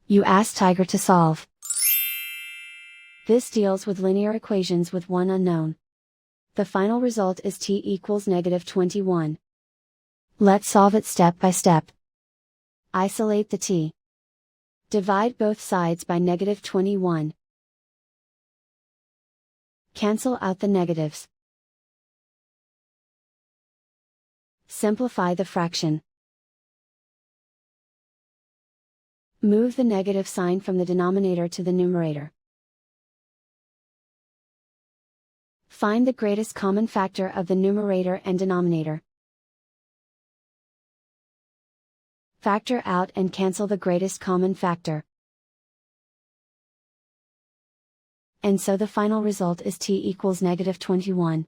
You ask Tiger to solve. This deals with linear equations with one unknown. The final result is t equals -21. Let's solve it step by step. Isolate the t. Divide both sides by -21. Cancel out the negatives. Simplify the fraction. Move the negative sign from the denominator to the numerator. Find the greatest common factor of the numerator and denominator. Factor out and cancel the greatest common factor. And so the final result is t equals -21.